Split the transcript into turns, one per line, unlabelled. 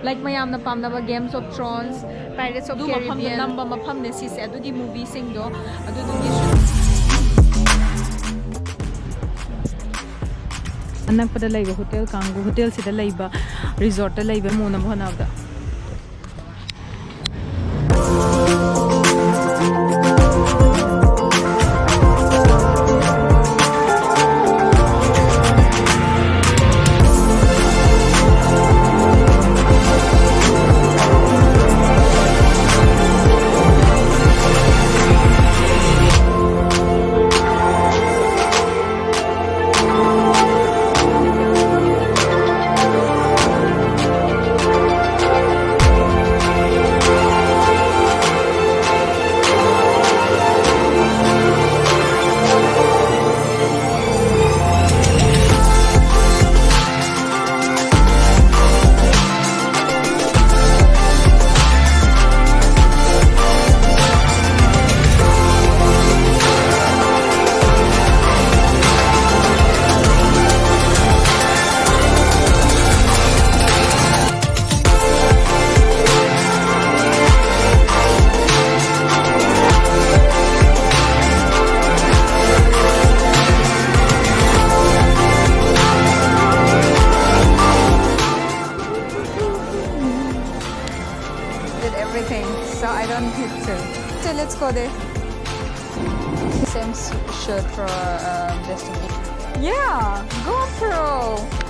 like mayamna pamnaba Games of Thrones, Pirates of Caribbean namba mafam ne si se adugi movie sing do adugi anakpada laiba hotel Kanggu hotel sida laiba resort laiba mona bhanavda everything, so I don't need to. So let's go there. Same shirt for destination. Yeah, GoPro.